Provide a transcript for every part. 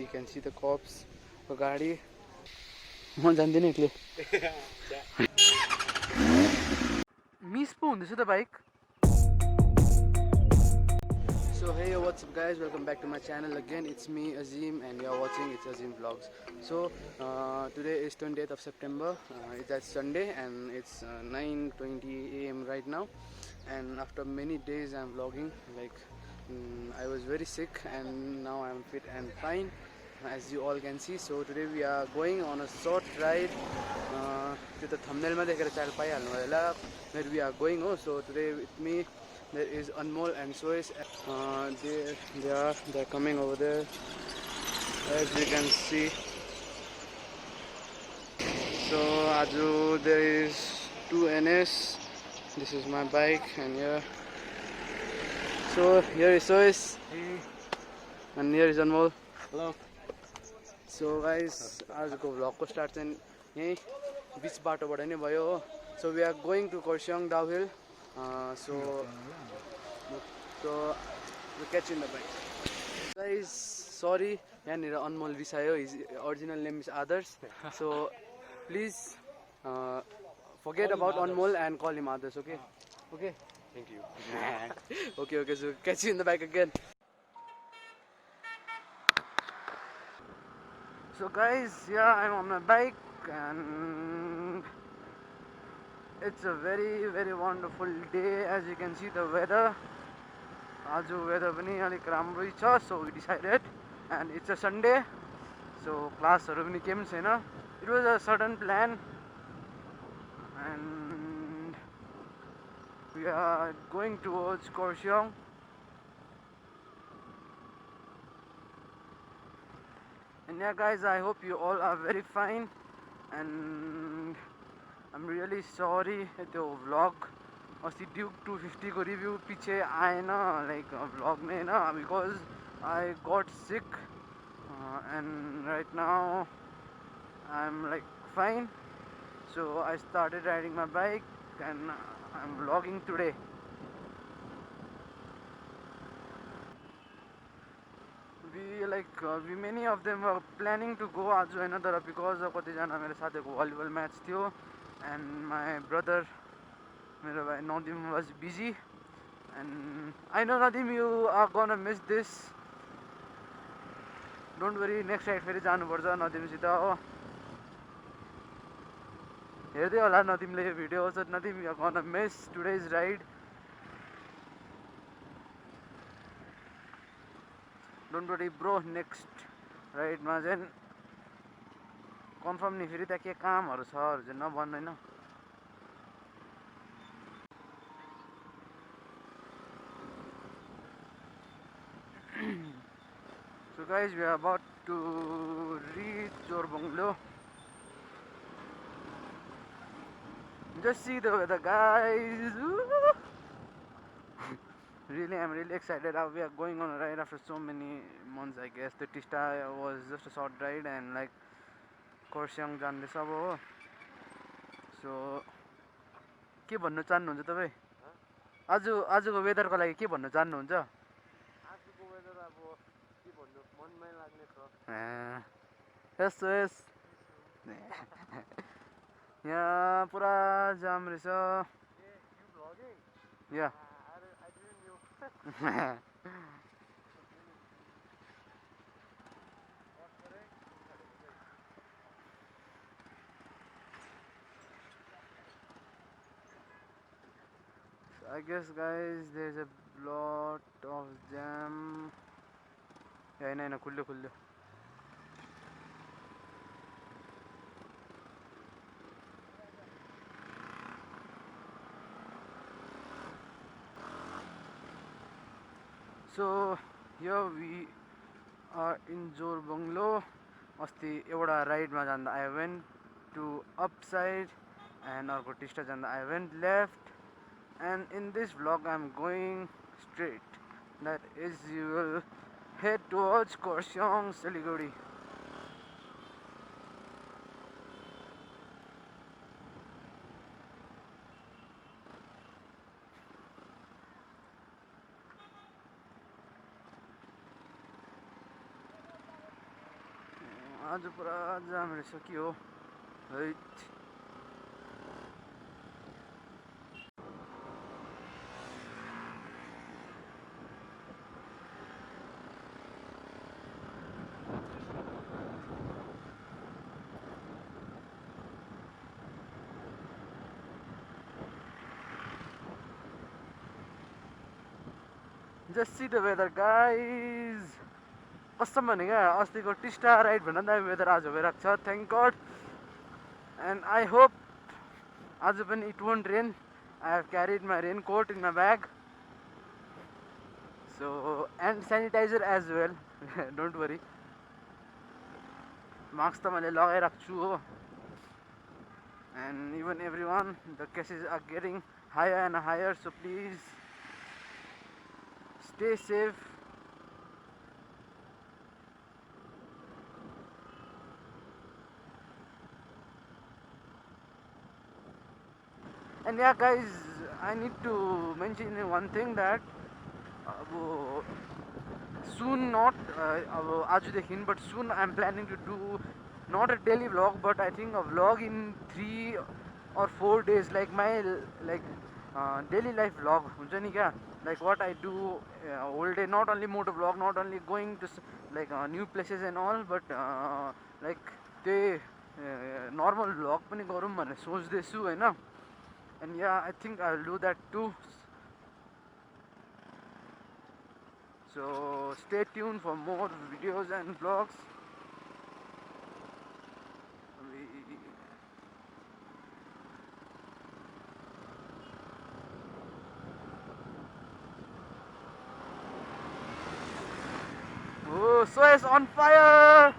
you can see the cops. Gadi. म जान्दिन एक्लै miss पो हुँदैछ त bike. So hey, what's up guys, welcome back to my channel again. It's me Azim and you're watching It's Azim Vlogs. So today is 20th of September. It's Sunday and it's 9:20 a.m. right now, and after many days I'm vlogging. Like I was very sick and now I'm fit and fine, as you all can see. So today we are going on a short ride. To the thumbnail ma dekhera chal paihalnu hola where we are going. So today with me there is Anmol and Sois. They're coming over there, as you can see. So Aju, there is 2NS. This is my bike, and here. So here is Sois. Hey. And here is Anmol. Hello. So guys, आजको vlog को start चाहिँ यही बीच बाटोबाट नै भयो हो. So we are going to kurseong downhill. So we'll catch you in the bike. Guys, sorry, यहाँनिर अनमोल रिसायो. His original name is Adarsh. So please forget about Anmol and call him Adarsh, okay? Okay? Thank you. Okay, so catch you in the bike again. So guys, yeah, I'm on my bike and it's a very, very wonderful day. As you can see the weather. Aju weather pani alik ramroi cha, so we decided, and it's a Sunday, so class haru pani kehi पनि छैन. It was a sudden plan and we are going towards kurseong. And yeah guys, I hope you all are very fine, and I'm really sorry the vlog अस्ति Duke 250 को review पछि आएन, like vlog में ना, because I got sick and right now I'm like fine. So I started riding my bike and I'm vlogging today. We many of them were planning to go आज होइन, तर because of कतिजना मेरो साथीको volleyball match थियो and my brother मेरो भाइ Nadim was busy, and I know Nadim you are gonna miss this. Don't worry, next ride फेरि जानुपर्छ नदिमसित हो. हेर्दै होला नदिमले यो video. So Nadim, you are gonna miss today's ride. Don't worry bro, next ride मा चाहिँ confirm नि फेरि त्यहाँ के कामहरु छ चाहिँ नभन्दैन. So guys, we are about to reach your bungalow. Just see the weather guys. Really, I'm really excited. We are going on a ride after so many months, I guess. The Tista was just a short ride and like kurseong जान्दैछ अब हो. So के भन्नु चाहनुहुन्छ तपाई? आजको वेदरको लागि के भन्नु चाहनुहुन्छ? आजको वेदर अब के भन्नु, मनमै लाग्ने छ. यस यहाँ पुरा जाम रहेछ. You vlogging? Yeah. I didn't know. I guess guys, there's a lot of jam. Yeah, no, खुल्यो. So here we are in Jor Bungalow. अस्ति एउटा राइडमा जाँदा I went to upside and अर्को टिस्टा जाँदा I went left, and in this vlog I'm going straight. That is, you will head towards kurseong Siliguri. आज पुरा जाम रहेछ के हो hat Just see the weather, guys. कसम भने क्या अस्तिको टिस्टा राइड भन्दा दामी वेदर आज भइरहेको छ thank God end I hope आज पनि it won't rain I have carried my raincoat in my bag so and sanitiser as well don't worry mask त मैले लगाइरहेको छु हो and even everyone the cases are getting higher and higher so please stay safe And yeah guys, I need to mention one thing that soon not but soon I'm planning to do not a daily vlog but I think a vlog in 3 or 4 days like my daily life vlog huncha ni kya like what I do whole day, not only motor vlog, not only going to new places and all but like the normal vlog pani garum bhanera सोच्दैछु हैन. And yeah, I think I'll do that too. So stay tuned for more videos and vlogs. Oh, so it's on fire!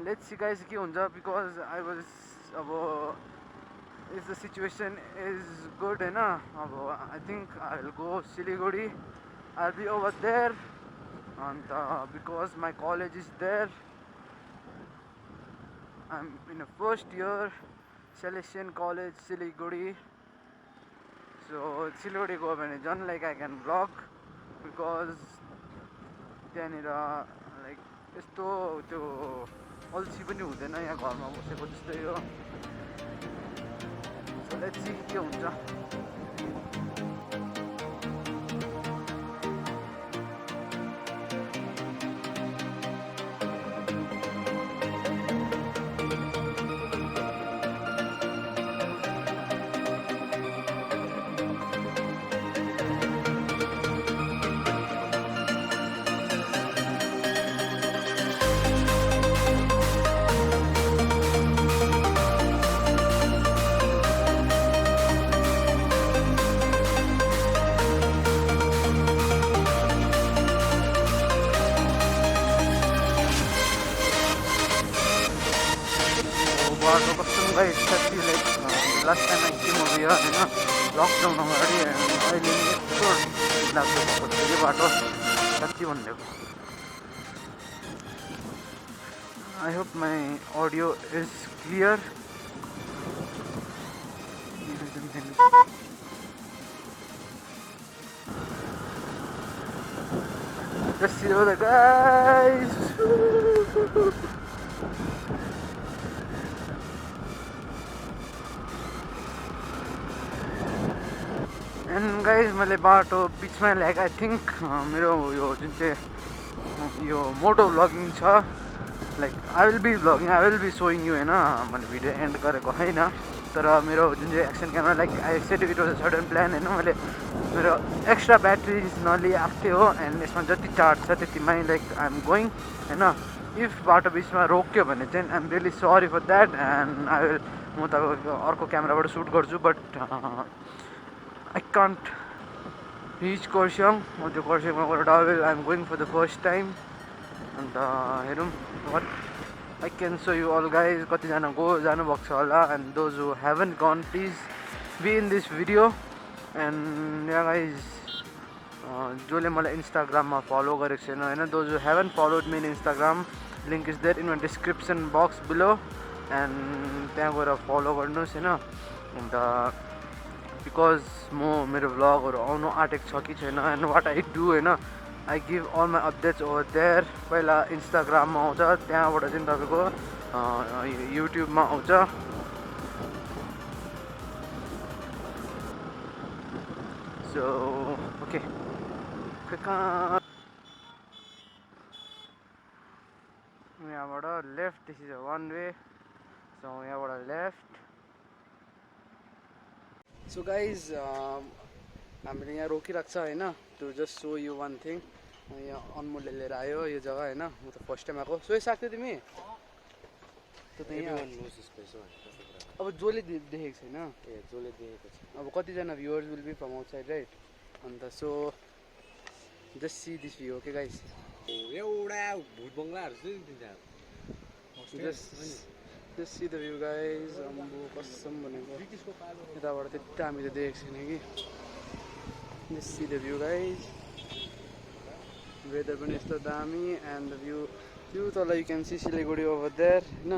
Let's see guys के हुन्छ because I was if the situation is good Hahn I think I'll go Siliguri. I'll be over there and because my college is there. I'm in a first year Salesian College Siliguri. So Siliguri go भने झन् like I can vlog because त्यहाँनिर like यस्तो त्यो अल्छी पनि हुँदैन यहाँ घरमा बसेको जस्तै हो. So let's see के हुन्छ. बाटो कस्तो गाइस कति like last time I came over here हैन लकडाउन अगाडि अहिले यस्तो लाग्दो भएको छ यो बाटो कति भन्देको. I hope my audio is clear. Just see the guys. And guys मैले बाटो बिचमा लाइक I think मेरो यो जुन चाहिँ यो मोटो भ्लगिङ छ like I will be vlogging, I will be showing you हैन मैले भिडियो एन्ड गरेको हैन तर मेरो जुन चाहिँ action camera like I said it was a sudden plan हैन मैले मेरो एक्स्ट्रा ब्याट्रिज नलिई आएको थिएँ हो एन्ड यसमा जति चार्ज छ त्यतिमै लाइक I am going हैन. इफ बाटो बिचमा रोक्यो भने चाहिँ I am really sorry for that and I will म तपाईँको अर्को क्यामेराबाट सुट गर्छु but I can't reach kurseong. म त्यो kurseongमा गएर double I am going for the first time अन्त हेरौँ what I can show you all guys. कतिजना जानुभएको छ होला and those who haven't gone please be in this video and yeah guys जसले मलाई इन्स्टाग्राममा फलो गरेको छैन हैन those who haven't followed me in Instagram link is there in my description box below and त्यहाँ गएर फलो गर्नुहोस् हैन. अन्त because मेरो भ्लगहरू आउनु आँटेको छ कि छैन एन्ड वाट आई डु होइन I give all my updates over there पहिला इन्स्टाग्राममा आउँछ त्यहाँबाट चाहिँ तपाईँको युट्युबमा आउँछ सो ओके यहाँबाट left this is a one way so यहाँबाट लेफ्ट सो गाइज हामीले यहाँ रोकिरहेको छ होइन to just show you one thing यहाँ अनमोलले लिएर आयो यो जग्गा होइन म त फर्स्ट टाइम आएको सोही साथी तिमी त यहाँ अब जसले देखेको छैन ए जसले देखेको छ अब कतिजना viewers will be from outside right and so just see this view okay guys एउटा भुट बङ्गलाहरू चाहिँ दिन्छ Just see the view guys अम्बो कसम भनेको यताबाट त्यति हामीले देखेको छैन कि just see the view guys weather पनि यस्तो दामी एन्ड द भ्यू त्यो तल you can see Siliguri over there होइन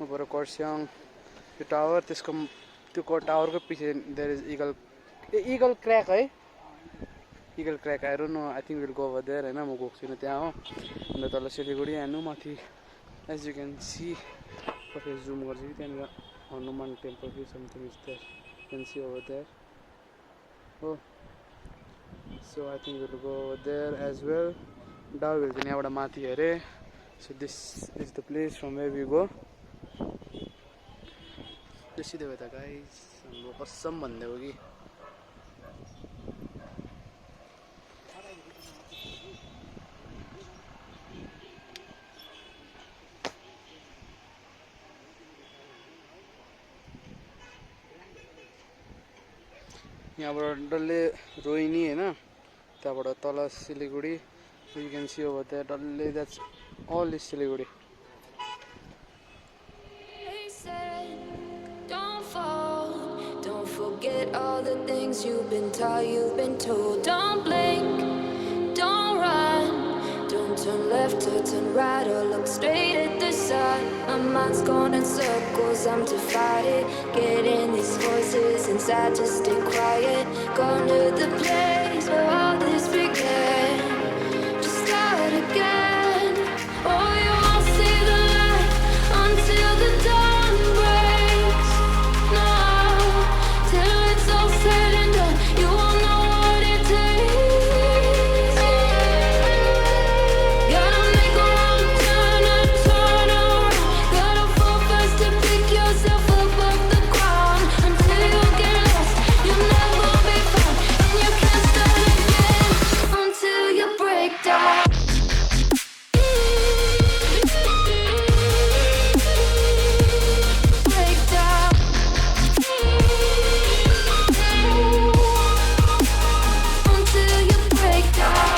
ऊपर kurseong त्यो टावर त्यसको त्यो टावरको पछि देयर इज इगल क्र्याक है Eagle Crag I don't know I think will go over there होइन म गएको छुइनँ त्यहाँ हो अन्त तल सिलगढी हेर्नु माथि एज यु क्यान सी पछाडि जुम गर्छु कि त्यहाँनिर हनुमान टेम्पल कि something is there can see over there हो so I think will go over there as well down hill चाहिँ यहाँबाट माथि हेरे so this is the place from where we go सिधै भयो त गाइस हाम्रो कसम भनिदिएको कि यहाँबाट डल्लै रोहिनी होइन त्यहाँबाट तल सिलगढी यु क्यान सी ओभर त्यहाँ डल्लै that's all is Siliguri Forget all the things you've been taught, you've been told. Don't blink, don't run, don't turn left or turn right or look straight at the sun. My mind's going in circles, I'm to fight it. Getting these voices inside to stay quiet. Gone to the place where all this began. Just start again. Oh, you won't see the light until the dawn breaks. No. Till it's all said and done, you won't know what it takes. Gotta make a wrong turn and turn around. Gotta fall fast to pick yourself up off the ground. Until you get lost, you'll never be found. And you can't start again until you break down. Break down. Until you break down.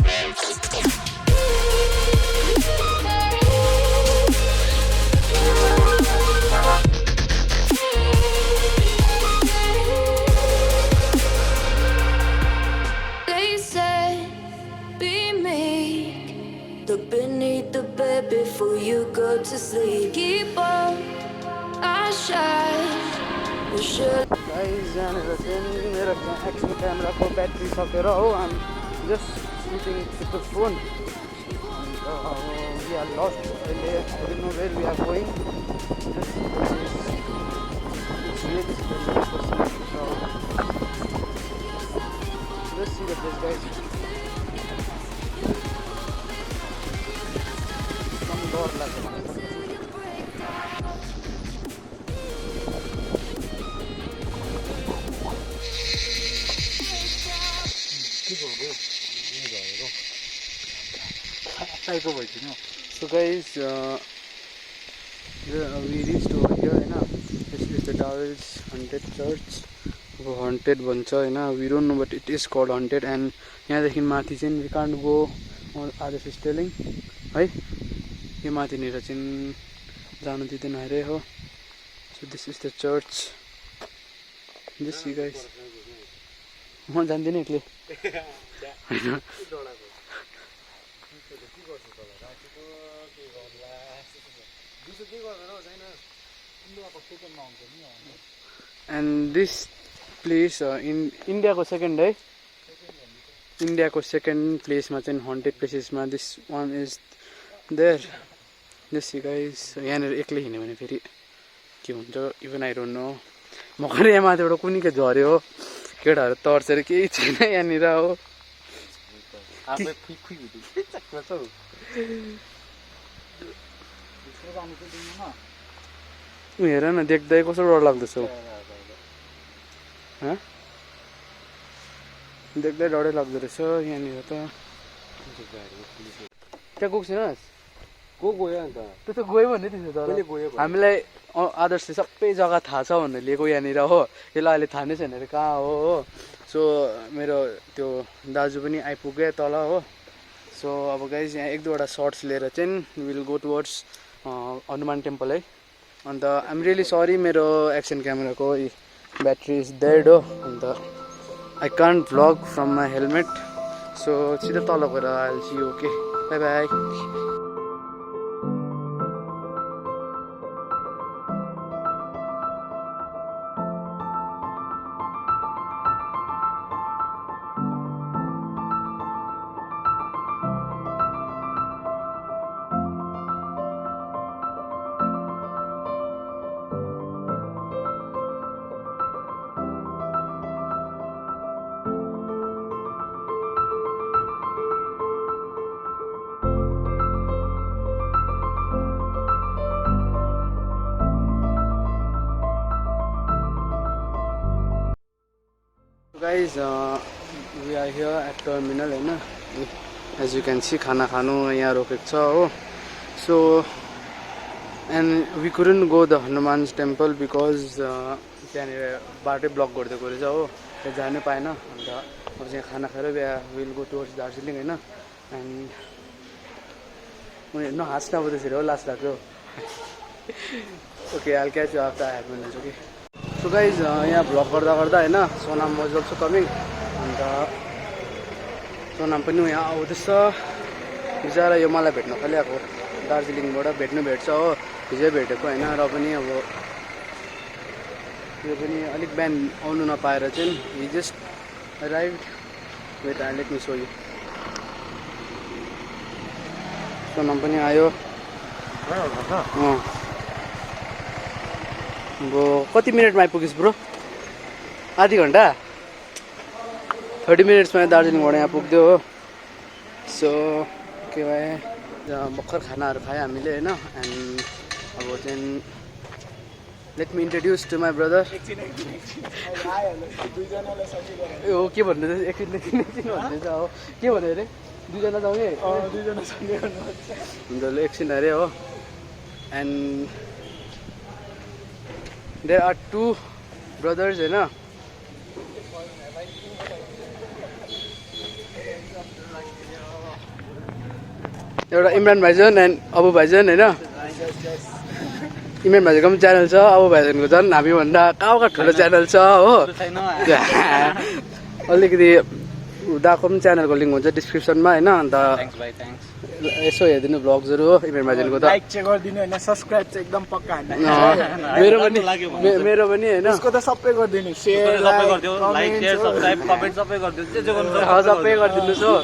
They said, be meek. Look beneath the bed before you go to sleep. Keep on, I shine. You should. Guys यहाँनिर चाहिँ मेरो action क्यामेराको battery सकेर हो um just shooting with the phone अन्त we are lost अहिले I don't know where we are going just see the place guys एकदम डर लाग्छ टाइपको भइदिनु So guys, we reached over here, होइन this is the Darwin's haunted church. अब haunted भन्छ होइन we don't know but it is called haunted and यहाँदेखि माथि चाहिँ we can't go on others is telling है यो माथिनिर चाहिँ जानु दिँदैन अरे हो so this is the church just see guys म जान्दिनँ एक्लै होइन and this प्लेस इन्डियाको सेकेन्ड है इन्डियाको सेकेन्ड प्लेसमा चाहिँ हन्टेड प्लेसेसमा this one is there just guys यहाँनिर एक्लै हिँड्यो भने फेरि के हुन्छ इभन आई डोन्ट नो भर्खर यहाँ माथिबाट कुनै के झऱ्यो केटाहरू तर्सेर केही छैन यहाँनिर हो हेर न देख्दै कस्तो डर लाग्दैछ देख्दै डरै लाग्दो रहेछ यहाँनिर त त्यहाँ गएको छैनस् को गयो अन्त त्यो त गयो भन्ने थियो तर हामीलाई आदर्शले सबै जग्गा थाहा छ भनेर लिएको यहाँनिर हो यसलाई अहिले थाहा नै छैन अरे कहाँ हो सो मेरो त्यो दाजु पनि आइपुग्यो तल हो सो अब गाइज यहाँ एक दुईवटा सर्ट्स लिएर चाहिँ will go towards Hanuman temple है अन्त आइम रियली सरी मेरो एक्सन क्यामेराको ब्याट्री इज डेड हो and I can't vlog from my helmet so सिधै तल गएर I'll see you okay bye bye guys we are here at terminal हैन as you can see खाना खानु यहाँ रोकेको छ हो so and we couldn't go the Hanuman's temple because त्यहाँनिर बाटै ब्लक गरिदिएको रहेछ हो त्यहाँ जानै पाएन अन्त अब चाहिँ खाना खाएर विल गो टुवर्ड्स दार्जिलिङ हैन एन्ड उनीहरू नहाँस्न अब त्यसरी हो लास्ट लाग्यो okay I'll catch you after I have minutes okay so guys यहाँ भ्लग गर्दा गर्दा होइन सोनाम वाज अल्सो कमिङ अन्त सोनाम पनि यहाँ आउँदैछ बिचरा यो मलाई भेट्न खालि आएको दार्जिलिङबाट भेट्छ हो हिजै भेटेको होइन र पनि अब यो पनि अलिक बिहान आउनु नपाएर चाहिँ he just arrived wait let me so you Sonam पनि आयो अब कति मिनटमा आइपुगिस् ब्रो आधी घन्टा 30 मिनट्समा दार्जिलिङबाट यहाँ पुग्यो हो सो के भयो भर्खर खानाहरू खायो हामीले होइन एन्ड अब चाहिँ let me introduce to my brother हो के भन्नु एकछिन भन्दैछ हो के भन्यो अरे दुईजना जाउँ है हुन्छ एकछिन अरे हो end there are two brothers हैन एउटा इमरान भाइजन एन्ड अबु भाइजन हैन इमरान भाइजनको पनि च्यानल छ अबु भाइजनको झन् हामीभन्दा कहाँ ठुलो च्यानल छ हो अलिकति उदाको पनि च्यानलको लिङ्क हुन्छ डिस्क्रिप्सनमा हैन अन्त यसो हेरिदिनु भ्लग्सहरू हो इमरान भाइजनको त लाइक चाहिँ गरिदिनु हैन सब्स्क्राइब चाहिँ एकदम पक्का हैन मेरो पनि हैन उसको त सबै गरिदिनु शेयर सबै गरिदिनु लाइक शेयर सब्स्क्राइब कमेन्ट सबै गरिदिनु जे गर्नु सबै गरिदिनुस् हो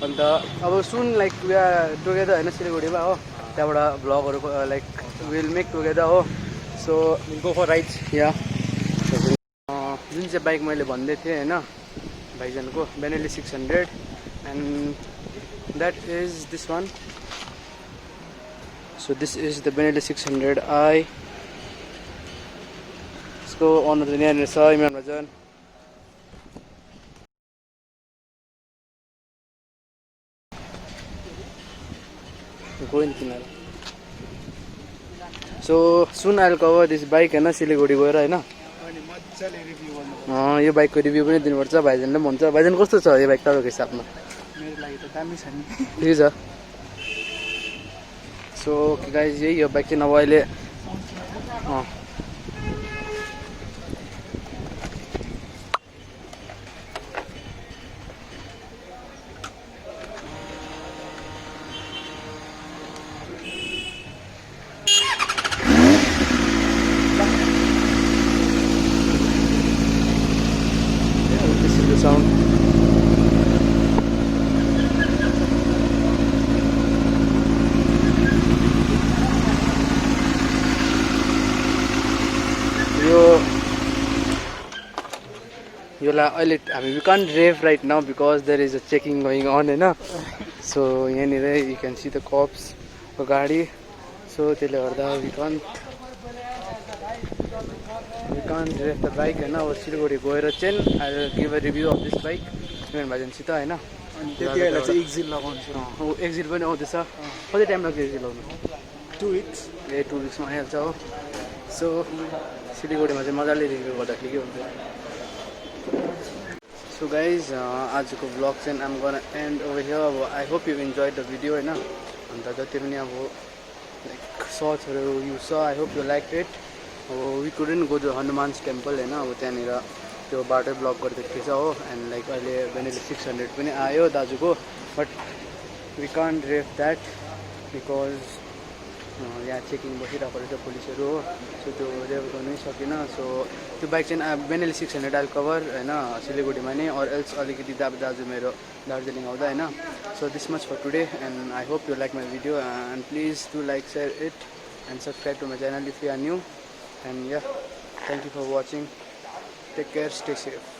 अन्त अब सुन लाइक वी आर टुगेदर हैन सिलगढीमा हो त्यहाँबाट भ्लगहरू लाइक विल मेक टुगेदर हो सो गो फर राइड्स या जुन चाहिँ बाइक मैले भन्दै थिएँ हैन भाइजनको Benelli 600 and that is this one so this is the BENELI 600i यसको ओनर चाहिँ यहाँनिर छ Imran भाइजन so soon I'll cover this bike हैन सिलगढी गएर हैन यो बाइकको रिभ्यू पनि दिनुपर्छ भाइजनले पनि भन्छ भाइजन कस्तो छ यो बाइक तपाईँको हिसाबमा मेरो लागि त दामी छ नि ठिकै छ सो गाइज यही यो बाइक चाहिँ अब अहिले बेला अहिले हामी we can't rev right now because there is a checking going on होइन सो यहाँनिर यु क्यान सी द कप्सको गाडी सो त्यसले गर्दा we can't rev the bike होइन अब सिलगढी गएर चाहिँ I give a review of this bike Imran भाइजनसित होइन अनि त्यति बेला चाहिँ एक्जिट लगाउँछु एक्जिट पनि आउँदैछ कति टाइम लाग्छ एक्जिट लगाउनु 2 weeks 2 विक्समा आइहाल्छ हो सो सिलगढीमा चाहिँ मजाले रिभ्यू गर्दाखेरि के हुन्छ सो गाइज आजको ब्लग चाहिँ आम गर्न एन्ड ओभर हियर अब I hope you enjoy the video होइन अन्त जति पनि अब लाइक सर्ट्सहरू you saw I hope you like it अब we couldn't go to Hanuman's temple होइन अब त्यहाँनिर त्यो बाटो ब्लक गरिदिएको थिएछ हो एन्ड लाइक अहिले बेनेली 600 पनि आयो दाजुको but we can't rev that because यहाँ चेकिङ बसिरहेको रहेछ पुलिसहरू हो सो त्यो रेभ गर्नै सकिनँ सो त्यो बाइक चाहिँ बेनेली 600 आइल कभर होइन सिलगढीमा नै अर एल्स अलिकति दाजु मेरो दार्जिलिङ आउँदा होइन so this much for today and I hope you like my video and please do like share it and subscribe to my channel if you are new and yeah thank you for watching take care stay safe